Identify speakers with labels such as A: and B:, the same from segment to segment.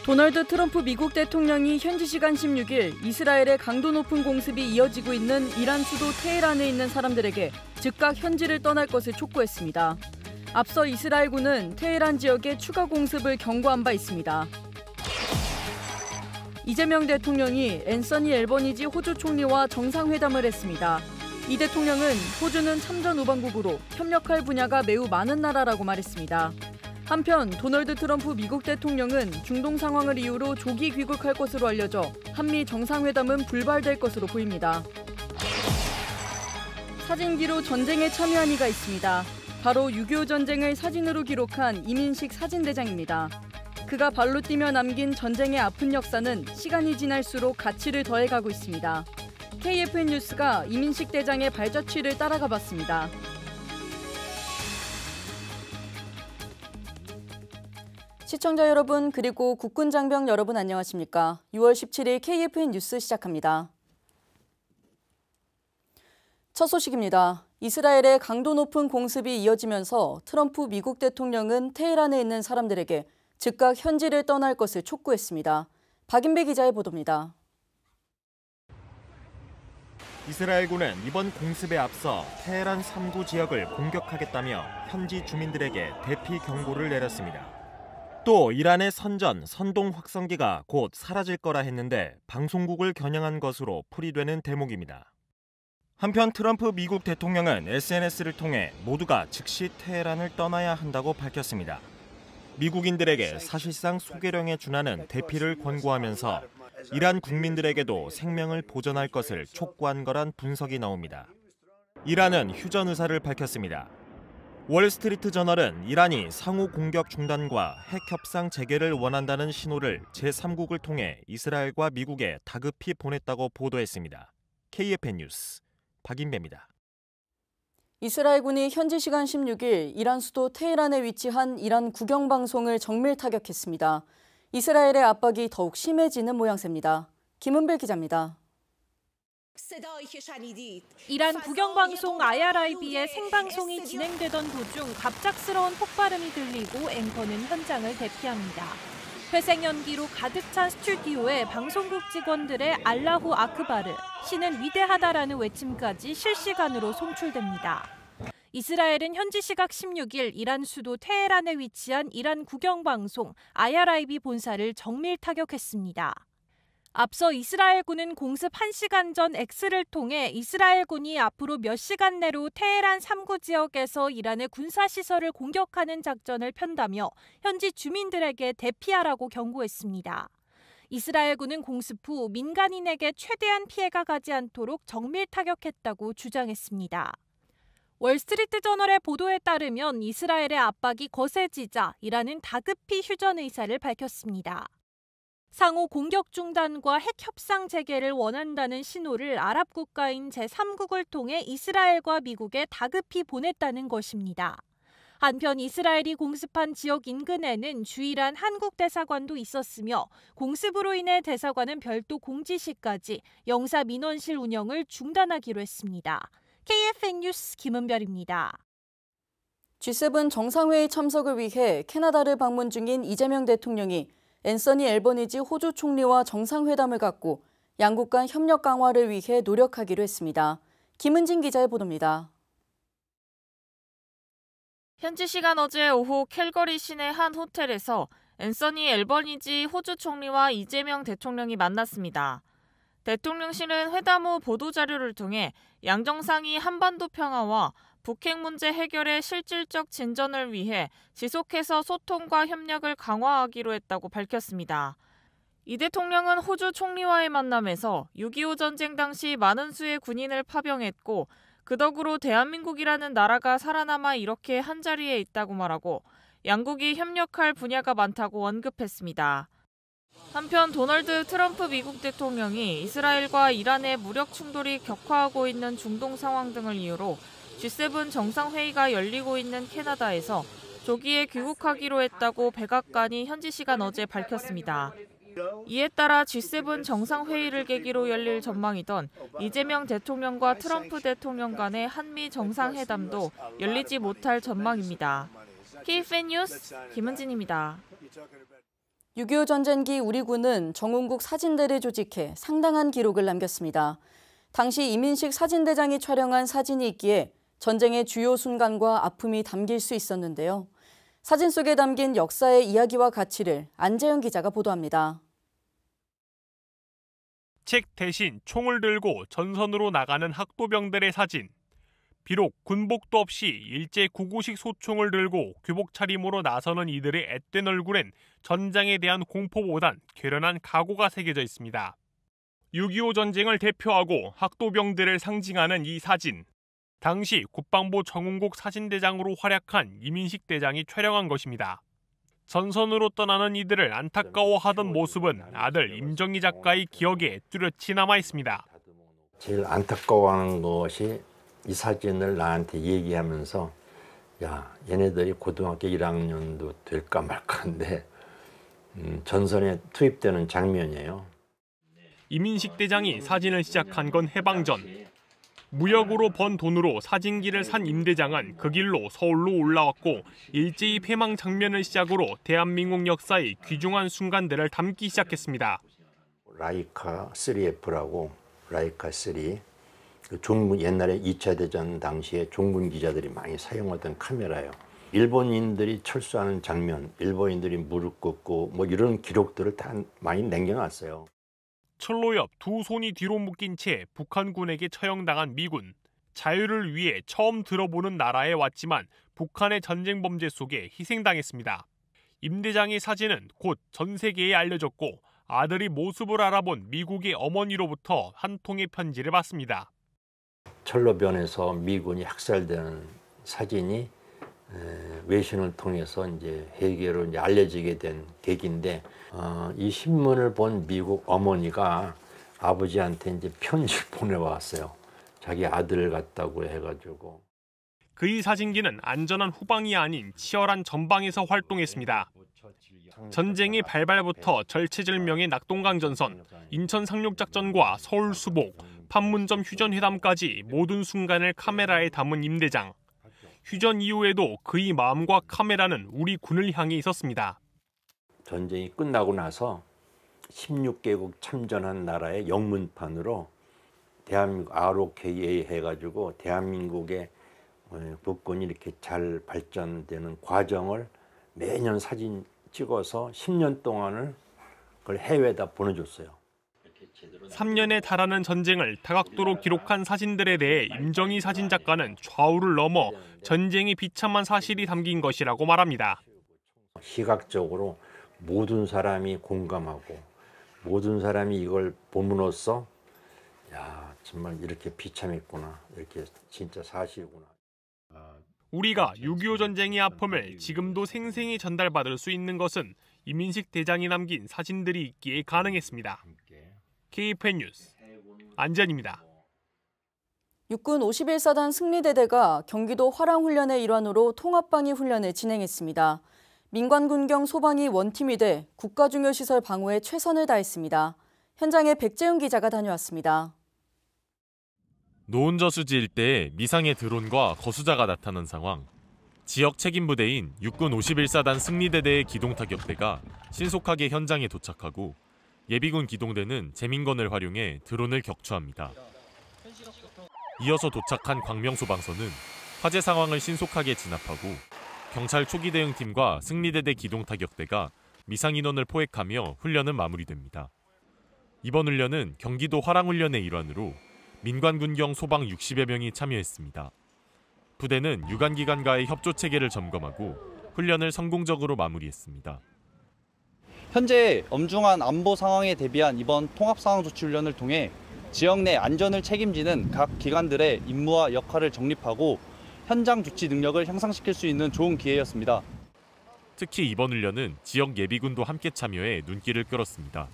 A: 도널드 트럼프 미국 대통령이 현지 시간 16일 이스라엘의 강도 높은 공습이 이어지고 있는 이란 수도 테헤란에 있는 사람들에게 즉각 현지를 떠날 것을 촉구했습니다. 앞서 이스라엘군은 테헤란 지역에 추가 공습을 경고한 바 있습니다. 이재명 대통령이 앤서니 앨버니지 호주 총리와 정상회담을 했습니다. 이 대통령은 호주는 참전 우방국으로 협력할 분야가 매우 많은 나라라고 말했습니다. 한편 도널드 트럼프 미국 대통령은 중동 상황을 이유로 조기 귀국할 것으로 알려져 한미 정상회담은 불발될 것으로 보입니다. 사진기로 전쟁에 참여한 이가 있습니다. 바로 6.25 전쟁을 사진으로 기록한 이민식 사진대장입니다. 그가 발로 뛰며 남긴 전쟁의 아픈 역사는 시간이 지날수록 가치를 더해가고 있습니다. KFN 뉴스가 이민식 대장의 발자취를 따라가 봤습니다. 시청자 여러분 그리고 국군 장병 여러분 안녕하십니까? 6월 17일 KFN 뉴스 시작합니다. 첫 소식입니다. 이스라엘의 강도 높은 공습이 이어지면서 트럼프 미국 대통령은 테헤란에 있는 사람들에게 즉각 현지를 떠날 것을 촉구했습니다. 박인배 기자의 보도입니다.
B: 이스라엘군은 이번 공습에 앞서 테헤란 3구 지역을 공격하겠다며 현지 주민들에게 대피 경고를 내렸습니다. 또 이란의 선전, 선동 확성기가 곧 사라질 거라 했는데 방송국을 겨냥한 것으로 풀이되는 대목입니다. 한편 트럼프 미국 대통령은 SNS를 통해 모두가 즉시 테헤란을 떠나야 한다고 밝혔습니다. 미국인들에게 사실상 소개령에 준하는 대피를 권고하면서 이란 국민들에게도 생명을 보전할 것을 촉구한 거란 분석이 나옵니다. 이란은 휴전 의사를 밝혔습니다. 월스트리트 저널은 이란이 상호 공격 중단과 핵 협상 재개를 원한다는 신호를 제3국을 통해 이스라엘과 미국에 다급히 보냈다고 보도했습니다. KFN 뉴스 박인배입니다.
A: 이스라엘군이 현지 시간 16일 이란 수도 테헤란에 위치한 이란 국영방송을 정밀 타격했습니다. 이스라엘의 압박이 더욱 심해지는 모양새입니다. 김은별 기자입니다.
C: 이란 국영방송 IRIB의 생방송이 진행되던 도중 갑작스러운 폭발음이 들리고 앵커는 현장을 대피합니다. 회색 연기로 가득 찬 스튜디오에 방송국 직원들의 알라후 아크바르, 신은 위대하다라는 외침까지 실시간으로 송출됩니다. 이스라엘은 현지 시각 16일 이란 수도 테헤란에 위치한 이란 국영방송 IRIB 본사를 정밀 타격했습니다. 앞서 이스라엘군은 공습 1시간 전 X를 통해 이스라엘군이 앞으로 몇 시간 내로 테헤란 3구 지역에서 이란의 군사시설을 공격하는 작전을 편다며 현지 주민들에게 대피하라고 경고했습니다. 이스라엘군은 공습 후 민간인에게 최대한 피해가 가지 않도록 정밀 타격했다고 주장했습니다. 월스트리트 저널의 보도에 따르면 이스라엘의 압박이 거세지자 이란은 다급히 휴전 의사를 밝혔습니다. 상호 공격 중단과 핵 협상 재개를 원한다는 신호를 아랍 국가인 제3국을 통해 이스라엘과 미국에 다급히 보냈다는 것입니다. 한편 이스라엘이 공습한 지역 인근에는 주일한 한국 대사관도 있었으며 공습으로 인해 대사관은 별도 공지 시까지 영사 민원실 운영을 중단하기로 했습니다. KFN 뉴스 김은별입니다.
A: G7 정상회의 참석을 위해 캐나다를 방문 중인 이재명 대통령이 앤서니 앨버니지 호주 총리와 정상회담을 갖고 양국 간 협력 강화를 위해 노력하기로 했습니다. 김은진 기자의 보도입니다.
D: 현지 시간 어제 오후 캘거리 시내 한 호텔에서 앤서니 앨버니지 호주 총리와 이재명 대통령이 만났습니다. 대통령실은 회담 후 보도자료를 통해 양 정상이 한반도 평화와 북핵 문제 해결의 실질적 진전을 위해 지속해서 소통과 협력을 강화하기로 했다고 밝혔습니다. 이 대통령은 호주 총리와의 만남에서 6.25 전쟁 당시 많은 수의 군인을 파병했고 그 덕으로 대한민국이라는 나라가 살아남아 이렇게 한자리에 있다고 말하고 양국이 협력할 분야가 많다고 언급했습니다. 한편 도널드 트럼프 미국 대통령이 이스라엘과 이란의 무력 충돌이 격화하고 있는 중동 상황 등을 이유로 G7 정상회의가 열리고 있는 캐나다에서 조기에 귀국하기로 했다고 백악관이 현지 시간 어제 밝혔습니다. 이에 따라 G7 정상회의를 계기로 열릴 전망이던 이재명 대통령과 트럼프 대통령 간의 한미 정상회담도 열리지 못할 전망입니다. KFN 뉴스 김은진입니다.
A: 6.25 전쟁기 우리 군은 정운국 사진대를 조직해 상당한 기록을 남겼습니다. 당시 이민식 사진대장이 촬영한 사진이 있기에 전쟁의 주요 순간과 아픔이 담길 수 있었는데요. 사진 속에 담긴 역사의 이야기와 가치를 안재영 기자가 보도합니다.
E: 책 대신 총을 들고 전선으로 나가는 학도병들의 사진. 비록 군복도 없이 일제 구구식 소총을 들고 교복 차림으로 나서는 이들의 앳된 얼굴엔 전장에 대한 공포보단 결연한 각오가 새겨져 있습니다. 6.25 전쟁을 대표하고 학도병들을 상징하는 이 사진. 당시 국방부 정운국 사진대장으로 활약한 이민식 대장이 촬영한 것입니다. 전선으로 떠나는 이들을 안타까워하던 모습은 아들 임정희 작가의 기억에 뚜렷이 남아 있습니다.
F: 제일 안타까워하는 것이 이 사진을 나한테 얘기하면서 야, 얘네들이 고등학교 1학년도 될까 말까인데 전선에 투입되는 장면이에요.
E: 이민식 대장이 사진을 시작한 건 해방 전. 무역으로 번 돈으로 사진기를 산 임 대장은 그 길로 서울로 올라왔고 일제히 폐망 장면을 시작으로 대한민국 역사의 귀중한 순간들을 담기 시작했습니다.
F: 라이카 3F라고 라이카 3. 종군 옛날에 2차 대전 당시에 종군 기자들이 많이 사용하던 카메라예요. 일본인들이 철수하는 장면, 일본인들이 무릎 꿇고 뭐 이런 기록들을 다 많이 남겨놨어요.
E: 철로 옆 두 손이 뒤로 묶인 채 북한군에게 처형당한 미군. 자유를 위해 처음 들어보는 나라에 왔지만 북한의 전쟁 범죄 속에 희생당했습니다. 임 대장의 사진은 곧 전 세계에 알려졌고 아들이 모습을 알아본 미국의 어머니로부터 한 통의 편지를 받습니다.
F: 철로변에서 미군이 학살되는 사진이 외신을 통해서 이제 해외로 이제 알려지게 된 계기인데 이 신문을 본 미국 어머니가 아버지한테 이제 편지를 보내왔어요. 자기 아들 같다고 해가지고.
E: 그의 사진기는 안전한 후방이 아닌 치열한 전방에서 활동했습니다. 전쟁이 발발부터 절체절명의 낙동강 전선, 인천 상륙작전과 서울 수복, 판문점 휴전회담까지 모든 순간을 카메라에 담은 임 대장. 휴전 이후에도 그의 마음과 카메라는 우리 군을 향해 있었습니다.
F: 전쟁이 끝나고 나서 16개국 참전한 나라의 영문판으로 대한민국 ROKA 해가지고 대한민국의 국군이 이렇게 잘 발전되는 과정을 매년 사진 찍어서 10년 동안을 그걸 해외에다 보내줬어요.
E: 3년에 달하는 전쟁을 다각도로 기록한 사진들에 대해 임정희 사진작가는 좌우를 넘어 전쟁이 비참한 사실이 담긴 것이라고 말합니다.
F: 시각적으로 모든 사람이 공감하고 모든 사람이 이걸 봄으로써 야, 정말 이렇게 비참했구나. 이렇게 진짜 사실이구나.
E: 우리가 6.25 전쟁의 아픔을 지금도 생생히 전달받을 수 있는 것은 이민식 대장이 남긴 사진들이 있기에 가능했습니다. KFN 뉴스 안재현입니다.
A: 육군 51사단 승리대대가 경기도 화랑훈련의 일환으로 통합방위 훈련을 진행했습니다. 민관군경 소방이 원팀이 돼 국가중요시설 방어에 최선을 다했습니다. 현장에 백재훈 기자가 다녀왔습니다.
G: 노은저수지 일대에 미상의 드론과 거수자가 나타난 상황. 지역 책임부대인 육군 51사단 승리대대의 기동타격대가 신속하게 현장에 도착하고 예비군 기동대는 재민건을 활용해 드론을 격추합니다. 이어서 도착한 광명소방서는 화재 상황을 신속하게 진압하고 경찰 초기대응팀과 승리대대 기동타격대가 미상인원을 포획하며 훈련은 마무리됩니다. 이번 훈련은 경기도 화랑훈련의 일환으로 민관군경 소방 60여 명이 참여했습니다. 부대는 유관기관과의 협조체계를 점검하고 훈련을 성공적으로 마무리했습니다.
H: 현재 엄중한 안보 상황에 대비한 이번 통합상황조치훈련을 통해 지역 내 안전을 책임지는 각 기관들의 임무와 역할을 정립하고 현장 조치 능력을 향상시킬 수 있는 좋은 기회였습니다.
G: 특히 이번 훈련은 지역 예비군도 함께 참여해 눈길을 끌었습니다.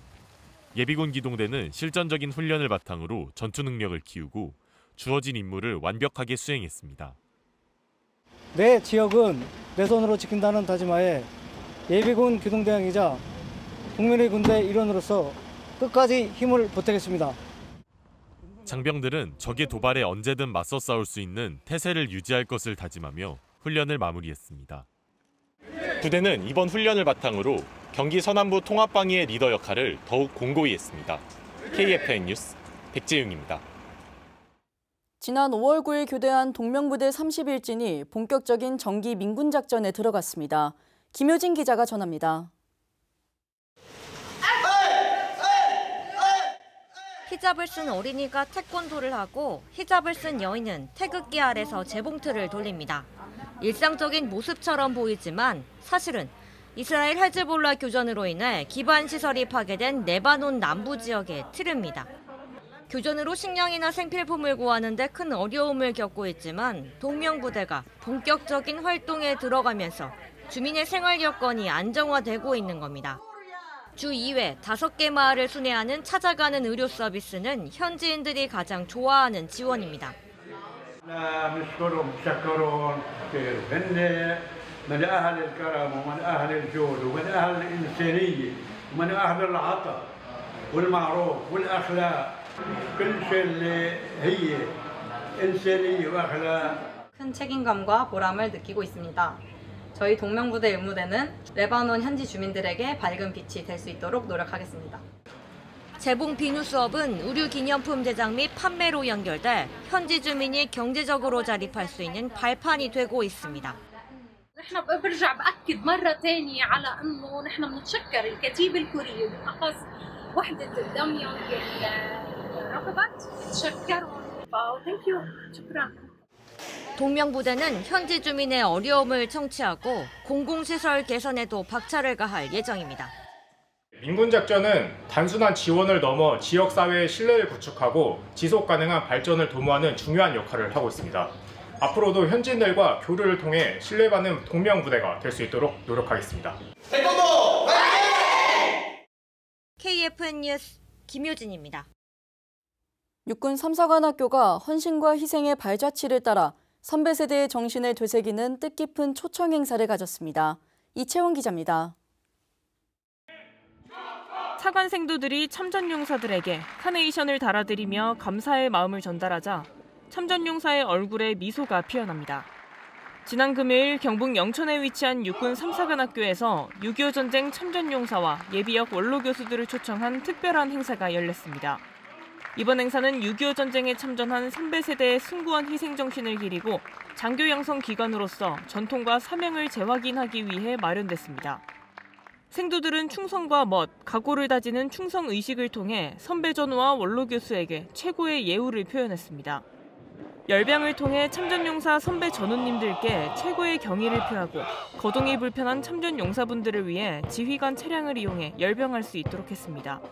G: 예비군 기동대는 실전적인 훈련을 바탕으로 전투 능력을 키우고 주어진 임무를 완벽하게 수행했습니다.
I: 내 지역은 내 손으로 지킨다는 다짐하에 예비군 기동대장이자 국민의 군대 일원으로서 끝까지 힘을 보태겠습니다.
G: 장병들은 적의 도발에 언제든 맞서 싸울 수 있는 태세를 유지할 것을 다짐하며 훈련을 마무리했습니다. 부대는 이번 훈련을 바탕으로 경기 서남부 통합방위의 리더 역할을 더욱 공고히 했습니다. KFN 뉴스 백재윤입니다.
A: 지난 5월 9일 교대한 동명부대 31진이 본격적인 정기 민군작전에 들어갔습니다. 김효진 기자가 전합니다.
J: 히잡을 쓴 어린이가 태권도를 하고 히잡을 쓴 여인은 태극기 아래서 재봉틀을 돌립니다. 일상적인 모습처럼 보이지만 사실은 이스라엘 헤즈볼라 교전으로 인해 기반 시설이 파괴된 레바논 남부 지역의 틀입니다. 교전으로 식량이나 생필품을 구하는 데 큰 어려움을 겪고 있지만 동명부대가 본격적인 활동에 들어가면서 주민의 생활 여건이 안정화되고 있는 겁니다. 주 2회 5개 마을을 순회하는 찾아가는 의료 서비스는 현지인들이 가장 좋아하는 지원입니다.
K: 큰 책임감과 보람을 느끼고 있습니다. 저희 동명부대 의무대는 레바논 현지 주민들에게 밝은 빛이 될 수 있도록 노력하겠습니다.
J: 재봉 비누 수업은 의류 기념품 제작 및 판매로 연결돼 현지 주민이 경제적으로 자립할 수 있는 발판이 되고 있습니다.
L: برجع بأكد مرة ثانية على إنه نحن بنتشكر الكتيبة الكورية وبالأخص وحدة الدميون رغبت نتشكرهم. Thank you. شكرا.
J: 동명부대는 현지 주민의 어려움을 청취하고 공공시설 개선에도 박차를 가할 예정입니다.
M: 민군작전은 단순한 지원을 넘어 지역사회의 신뢰를 구축하고 지속가능한 발전을 도모하는 중요한 역할을 하고 있습니다. 앞으로도 현지인들과 교류를 통해 신뢰받는 동명부대가 될 수 있도록 노력하겠습니다.
J: 태권도 화이팅! KFN 뉴스 김효진입니다.
A: 육군 3사관학교가 헌신과 희생의 발자취를 따라 선배 세대의 정신을 되새기는 뜻깊은 초청 행사를 가졌습니다. 이채원 기자입니다.
D: 사관생도들이 참전용사들에게 카네이션을 달아드리며 감사의 마음을 전달하자 참전용사의 얼굴에 미소가 피어납니다. 지난 금요일 경북 영천에 위치한 육군 3사관학교에서 6.25 전쟁 참전용사와 예비역 원로 교수들을 초청한 특별한 행사가 열렸습니다. 이번 행사는 6.25 전쟁에 참전한 선배 세대의 숭고한 희생 정신을 기리고 장교 양성 기관으로서 전통과 사명을 재확인하기 위해 마련됐습니다. 생도들은 충성과 멋, 각오를 다지는 충성 의식을 통해 선배 전우와 원로 교수에게 최고의 예우를 표현했습니다. 열병을 통해 참전용사 선배 전우님들께 최고의 경의를 표하고 거동이 불편한 참전용사분들을 위해 지휘관 차량을 이용해 열병할 수 있도록 했습니다.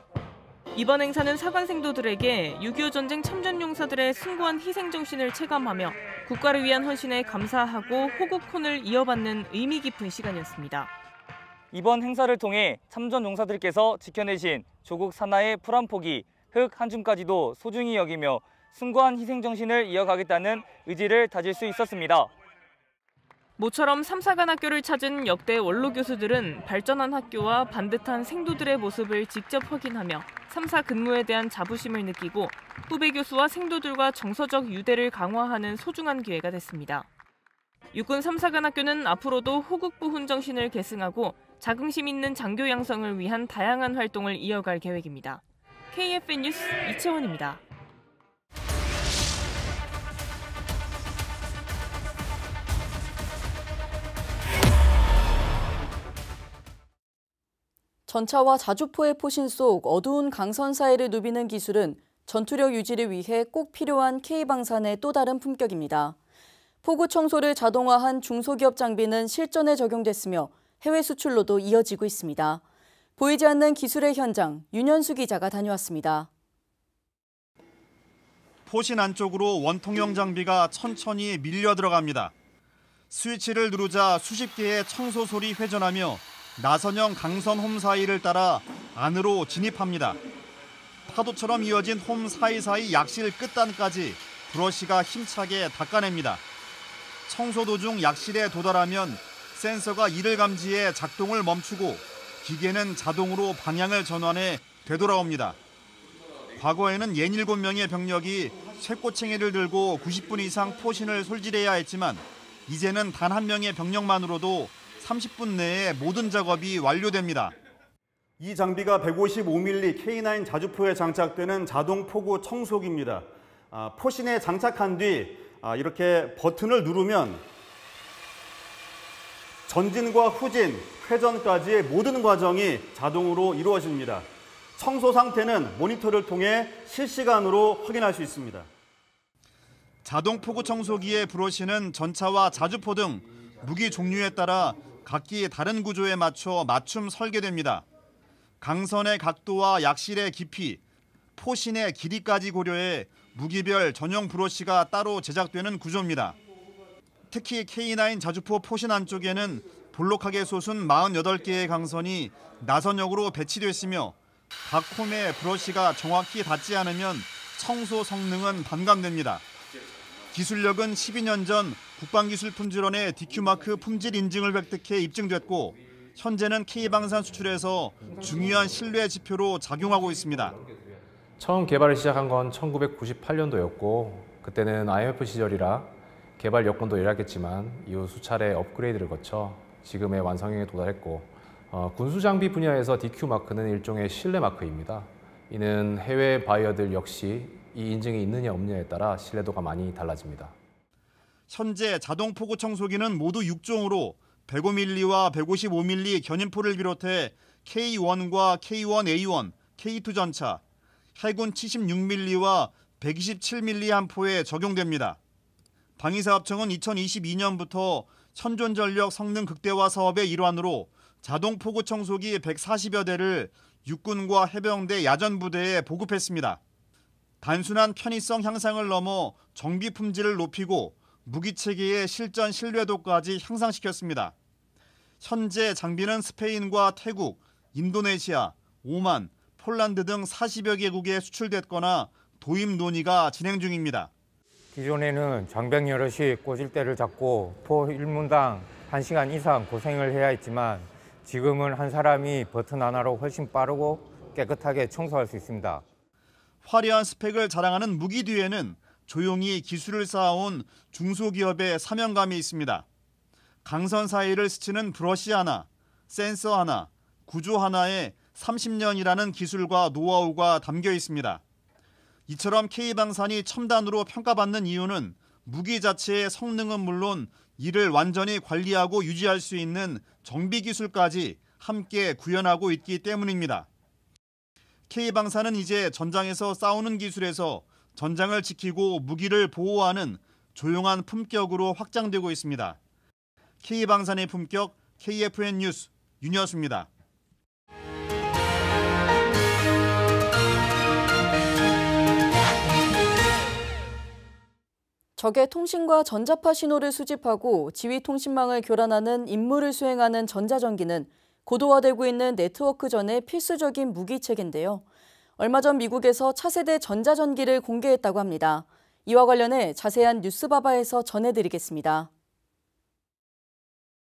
D: 이번 행사는 사관생도들에게 6.25 전쟁 참전용사들의 숭고한 희생정신을 체감하며 국가를 위한 헌신에 감사하고 호국혼을 이어받는 의미 깊은 시간이었습니다.
H: 이번 행사를 통해 참전용사들께서 지켜내신 조국 산하의 풀 한 포기, 흙 한 줌까지도 소중히 여기며 숭고한 희생정신을 이어가겠다는 의지를 다질 수 있었습니다.
D: 모처럼 3사관학교를 찾은 역대 원로 교수들은 발전한 학교와 반듯한 생도들의 모습을 직접 확인하며 3사 근무에 대한 자부심을 느끼고 후배 교수와 생도들과 정서적 유대를 강화하는 소중한 기회가 됐습니다. 육군 3사관학교는 앞으로도 호국부훈 정신을 계승하고 자긍심 있는 장교 양성을 위한 다양한 활동을 이어갈 계획입니다. KFN 뉴스 이채원입니다.
A: 전차와 자주포의 포신 속 어두운 강선 사이를 누비는 기술은 전투력 유지를 위해 꼭 필요한 K방산의 또 다른 품격입니다. 포구 청소를 자동화한 중소기업 장비는 실전에 적용됐으며 해외 수출로도 이어지고 있습니다. 보이지 않는 기술의 현장, 윤현수 기자가 다녀왔습니다.
N: 포신 안쪽으로 원통형 장비가 천천히 밀려 들어갑니다. 스위치를 누르자 수십 개의 청소 솔이 회전하며 나선형 강선 홈 사이를 따라 안으로 진입합니다. 파도처럼 이어진 홈 사이사이 약실 끝단까지 브러쉬가 힘차게 닦아냅니다. 청소 도중 약실에 도달하면 센서가 이를 감지해 작동을 멈추고 기계는 자동으로 방향을 전환해 되돌아옵니다. 과거에는 67명의 병력이 쇠꼬챙이를 들고 90분 이상 포신을 솔질해야 했지만 이제는 단 한 명의 병력만으로도 30분 내에 모든 작업이 완료됩니다. 이 장비가 155mm K9 자주포에 장착되는 자동 포구 청소기입니다. 포신에 장착한 뒤 이렇게 버튼을 누르면 전진과 후진, 회전까지의 모든 과정이 자동으로 이루어집니다. 청소 상태는 모니터를 통해 실시간으로 확인할 수 있습니다. 자동 포구 청소기의 브러쉬는 전차와 자주포 등 무기 종류에 따라 각기 다른 구조에 맞춰 맞춤 설계됩니다. 강선의 각도와 약실의 깊이, 포신의 길이까지 고려해 무기별 전용 브러쉬가 따로 제작되는 구조입니다. 특히 K9 자주포 포신 안쪽에는 볼록하게 솟은 48개의 강선이 나선역으로 배치됐으며 각 홈에 브러쉬가 정확히 닿지 않으면 청소 성능은 반감됩니다. 기술력은 12년 전 국방기술품질원의 DQ마크 품질 인증을 획득해 입증됐고 현재는 K방산 수출에서 중요한 신뢰 지표로 작용하고 있습니다.
O: 처음 개발을 시작한 건 1998년도였고 그때는 IMF 시절이라 개발 여건도 열악했지만 이후 수차례 업그레이드를 거쳐 지금의 완성형에 도달했고 군수장비 분야에서 DQ마크는 일종의 신뢰 마크입니다. 이는 해외 바이어들 역시 이 인증이 있느냐 없느냐에 따라 신뢰도가 많이 달라집니다.
N: 현재 자동 포구 청소기는 모두 6종으로 105mm와 155mm 견인포를 비롯해 K1과 K1A1, K2 전차, 해군 76mm와 127mm 함포에 적용됩니다. 방위사업청은 2022년부터 현존전력 성능 극대화 사업의 일환으로 자동 포구 청소기 140여 대를 육군과 해병대 야전부대에 보급했습니다. 단순한 편의성 향상을 넘어 정비 품질을 높이고 무기체계의 실전 신뢰도까지 향상시켰습니다. 현재 장비는 스페인과 태국, 인도네시아, 오만, 폴란드 등 40여 개국에 수출됐거나 도입 논의가 진행 중입니다.
P: 기존에는 장병 여럿이 꼬질대를 잡고 포 1문당 1시간 이상 고생을 해야 했지만 지금은 한 사람이 버튼 하나로 훨씬 빠르고 깨끗하게 청소할 수 있습니다.
N: 화려한 스펙을 자랑하는 무기 뒤에는 조용히 기술을 쌓아온 중소기업의 사명감이 있습니다. 강선 사이를 스치는 브러쉬 하나, 센서 하나, 구조 하나에 30년이라는 기술과 노하우가 담겨 있습니다. 이처럼 K방산이 첨단으로 평가받는 이유는 무기 자체의 성능은 물론 이를 완전히 관리하고 유지할 수 있는 정비 기술까지 함께 구현하고 있기 때문입니다. K방산은 이제 전장에서 싸우는 기술에서 전장을 지키고 무기를 보호하는 조용한 품격으로 확장되고 있습니다. K방산의 품격, KFN 뉴스 윤여수입니다.
A: 적의 통신과 전자파 신호를 수집하고 지휘 통신망을 교란하는 임무를 수행하는 전자전기는 고도화되고 있는 네트워크전의 필수적인 무기체계인데요. 얼마 전 미국에서 차세대 전자전기를 공개했다고 합니다. 이와 관련해 자세한 뉴스바바에서 전해드리겠습니다.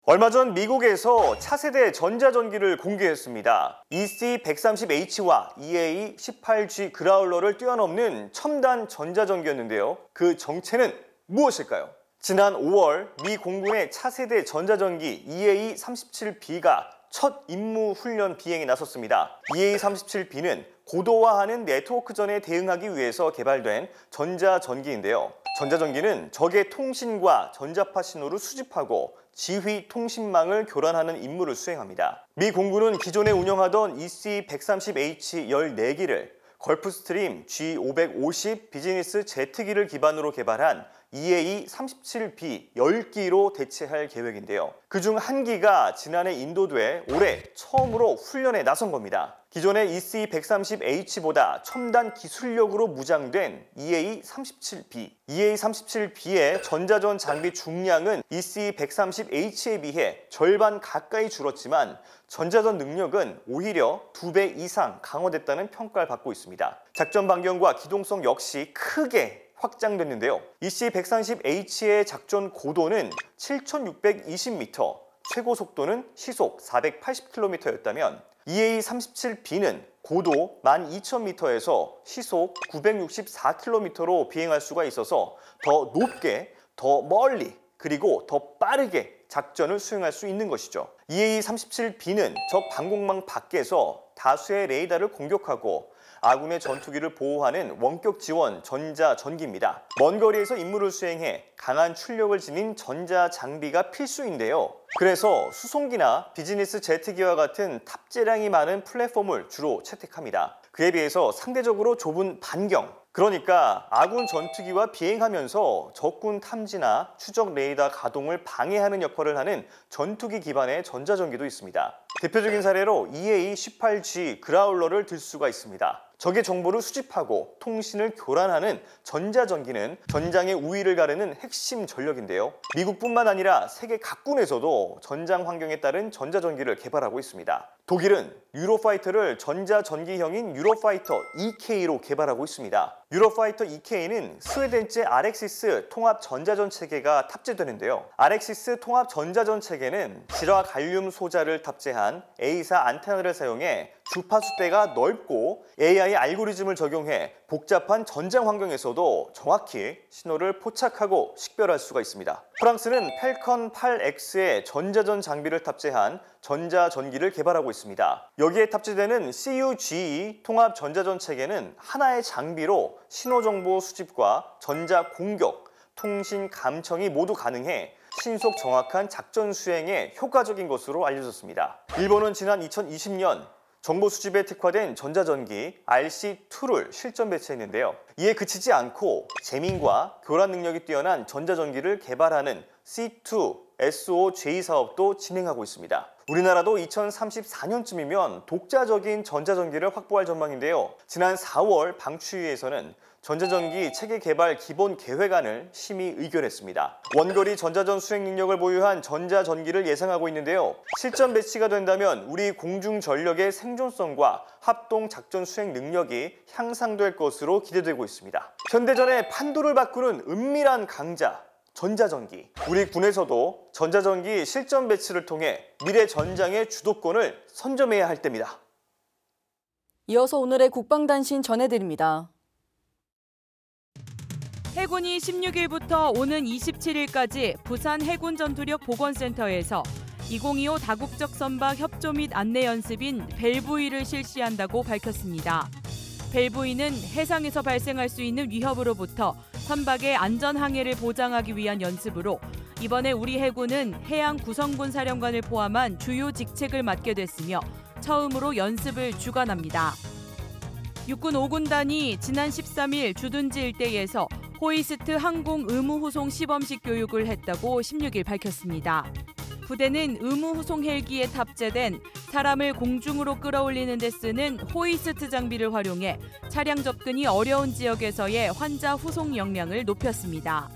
Q: 얼마 전 미국에서 차세대 전자전기를 공개했습니다. EC130H와 EA18G 그라울러를 뛰어넘는 첨단 전자전기였는데요. 그 정체는 무엇일까요? 지난 5월 미 공군의 차세대 전자전기 EA37B가 첫 임무 훈련 비행에 나섰습니다. EA37B는 고도화하는 네트워크전에 대응하기 위해서 개발된 전자전기인데요. 전자전기는 적의 통신과 전자파 신호를 수집하고 지휘 통신망을 교란하는 임무를 수행합니다. 미 공군은 기존에 운영하던 EC130H 14기를 걸프스트림 G550 비즈니스 제트기를 기반으로 개발한 EA37B 10기로 대체할 계획인데요. 그중 한 기가 지난해 인도돼 올해 처음으로 훈련에 나선 겁니다. 기존의 EC130H보다 첨단 기술력으로 무장된 EA37B. EA37B의 전자전 장비 중량은 EC130H에 비해 절반 가까이 줄었지만 전자전 능력은 오히려 2배 이상 강화됐다는 평가를 받고 있습니다. 작전 반경과 기동성 역시 크게 확장됐는데요. EC130H의 작전 고도는 7,620m, 최고 속도는 시속 480km였다면 EA37B는 고도 12,000m에서 시속 964km로 비행할 수가 있어서 더 높게, 더 멀리, 그리고 더 빠르게 작전을 수행할 수 있는 것이죠. EA37B는 적 방공망 밖에서 다수의 레이더를 공격하고 아군의 전투기를 보호하는 원격 지원 전자전기입니다. 먼 거리에서 임무를 수행해 강한 출력을 지닌 전자장비가 필수인데요. 그래서 수송기나 비즈니스 제트기와 같은 탑재량이 많은 플랫폼을 주로 채택합니다. 그에 비해서 상대적으로 좁은 반경, 그러니까 아군 전투기와 비행하면서 적군 탐지나 추적 레이더 가동을 방해하는 역할을 하는 전투기 기반의 전자전기도 있습니다. 대표적인 사례로 EA-18G 그라울러를 들 수가 있습니다. 적의 정보를 수집하고 통신을 교란하는 전자전기는 전장의 우위를 가르는 핵심 전력인데요. 미국뿐만 아니라 세계 각군에서도 전장 환경에 따른 전자전기를 개발하고 있습니다. 독일은 유로파이터를 전자전기형인 유로파이터 EK로 개발하고 있습니다. 유로파이터 EK는 스웨덴제 아렉시스 통합 전자전 체계가 탑재되는데요. 아렉시스 통합 전자전 체계는 질화 갈륨 소자를 탑재한 A사 안테나를 사용해 주파수대가 넓고 AI 알고리즘을 적용해 복잡한 전장 환경에서도 정확히 신호를 포착하고 식별할 수가 있습니다. 프랑스는 펠컨 8X의 전자전 장비를 탑재한 전자전기를 개발하고 있습니다. 여기에 탑재되는 CUGE 통합 전자전 체계는 하나의 장비로 신호정보 수집과 전자 공격, 통신 감청이 모두 가능해 신속 정확한 작전 수행에 효과적인 것으로 알려졌습니다. 일본은 지난 2020년 정보 수집에 특화된 전자전기 RC2를 실전 배치했는데요. 이에 그치지 않고 재민과 교란 능력이 뛰어난 전자전기를 개발하는 C2SOJ 사업도 진행하고 있습니다. 우리나라도 2034년쯤이면 독자적인 전자전기를 확보할 전망인데요. 지난 4월 방추위에서는 전자전기 체계 개발 기본 계획안을 심의 의결했습니다. 원거리 전자전 수행 능력을 보유한 전자전기를 예상하고 있는데요. 실전 배치가 된다면 우리 공중 전력의 생존성과 합동 작전 수행 능력이 향상될 것으로 기대되고 있습니다. 현대전의 판도를 바꾸는 은밀한 강자, 전자전기. 우리 군에서도 전자전기 실전 배치를 통해 미래 전장의 주도권을 선점해야 할 때입니다.
A: 이어서 오늘의 국방단신 전해드립니다. 해군이 16일부터 오는 27일까지 부산 해군 전투력 보건센터에서 2025 다국적 선박 협조 및 안내 연습인 벨브이를 실시한다고 밝혔습니다. 벨브이는 해상에서 발생할 수 있는 위협으로부터 선박의 안전 항해를 보장하기 위한 연습으로 이번에 우리 해군은 해양 구성군 사령관을 포함한 주요 직책을 맡게 됐으며 처음으로 연습을 주관합니다. 육군 5군단이 지난 13일 주둔지 일대에서 호이스트 항공 의무 후송 시범식 교육을 했다고 16일 밝혔습니다. 부대는 의무 후송 헬기에 탑재된 사람을 공중으로 끌어올리는 데 쓰는 호이스트 장비를 활용해 차량 접근이 어려운 지역에서의 환자 후송 역량을 높였습니다.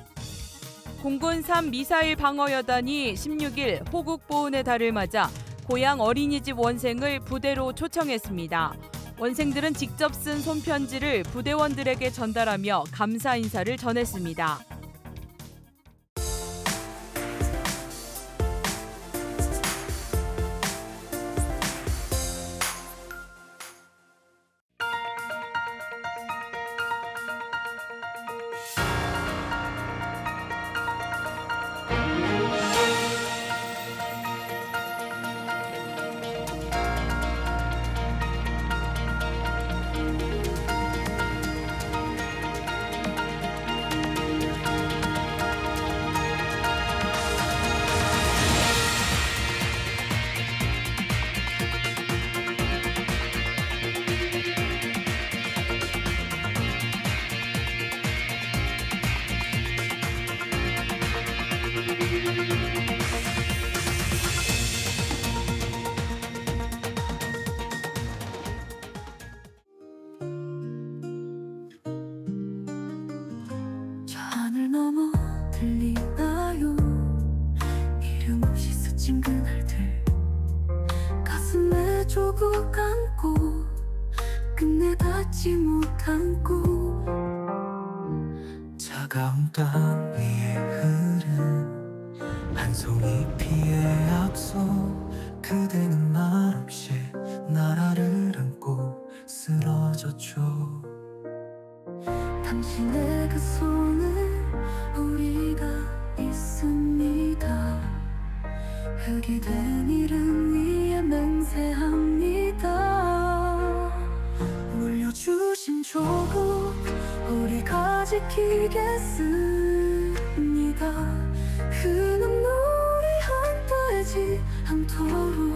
A: 공군 3 미사일 방어여단이 16일 호국 보훈의 달을 맞아 고향 어린이집 원생을 부대로 초청했습니다. 원생들은 직접 쓴 손편지를 부대원들에게 전달하며 감사 인사를 전했습니다.
R: 차가운 땀 위에 흐른 한 송이 피의 약속 그대는 말없이 나를 안고 쓰러졌죠. 당신의 그 손을 우리가 있습니다. 흙이 된 이름 위에 맹세합니다. 조국 우리가 지키겠습니다. 그 눈물이 헛되지 않도록.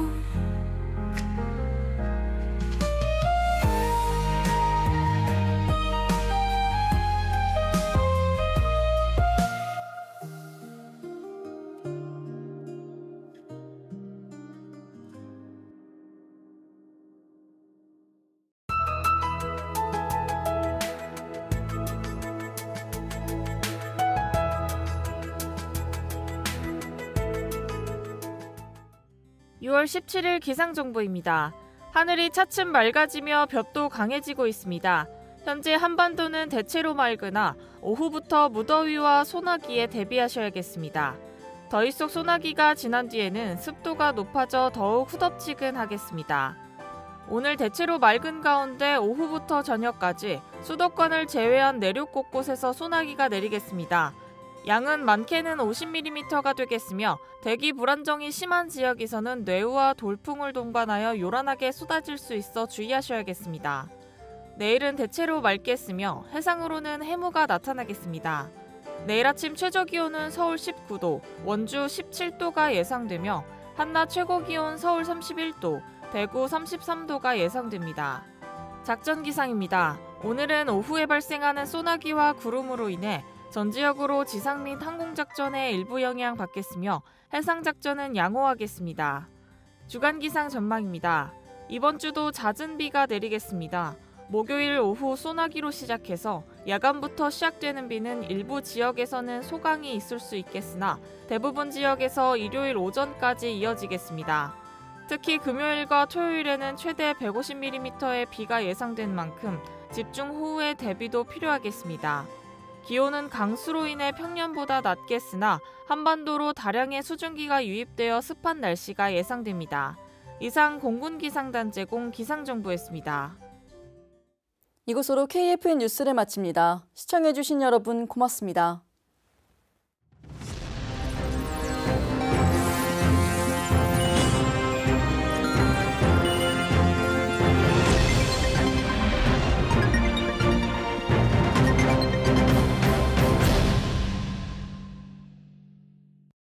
D: (6월 17일) 기상정보입니다. 하늘이 차츰 맑아지며 볕도 강해지고 있습니다. 현재 한반도는 대체로 맑으나 오후부터 무더위와 소나기에 대비하셔야겠습니다. 더위 속 소나기가 지난 뒤에는 습도가 높아져 더욱 후덥지근하겠습니다. 오늘 대체로 맑은 가운데 오후부터 저녁까지 수도권을 제외한 내륙 곳곳에서 소나기가 내리겠습니다. 양은 많게는 50mm가 되겠으며 대기 불안정이 심한 지역에서는 뇌우와 돌풍을 동반하여 요란하게 쏟아질 수 있어 주의하셔야겠습니다. 내일은 대체로 맑겠으며 해상으로는 해무가 나타나겠습니다. 내일 아침 최저기온은 서울 19도, 원주 17도가 예상되며 한낮 최고기온 서울 31도, 대구 33도가 예상됩니다. 작전 기상입니다. 오늘은 오후에 발생하는 소나기와 구름으로 인해 전 지역으로 지상 및 항공작전에 일부 영향 받겠으며 해상작전은 양호하겠습니다. 주간 기상 전망입니다. 이번 주도 잦은 비가 내리겠습니다. 목요일 오후 소나기로 시작해서 야간부터 시작되는 비는 일부 지역에서는 소강이 있을 수 있겠으나 대부분 지역에서 일요일 오전까지 이어지겠습니다. 특히 금요일과 토요일에는 최대 150mm의 비가 예상된 만큼 집중호우에 대비도 필요하겠습니다. 기온은 강수로 인해 평년보다 낮겠으나 한반도로 다량의 수증기가 유입되어 습한 날씨가 예상됩니다. 이상 공군기상단 제공 기상정보였습니다.
A: 이것으로 KFN 뉴스를 마칩니다. 시청해주신 여러분 고맙습니다.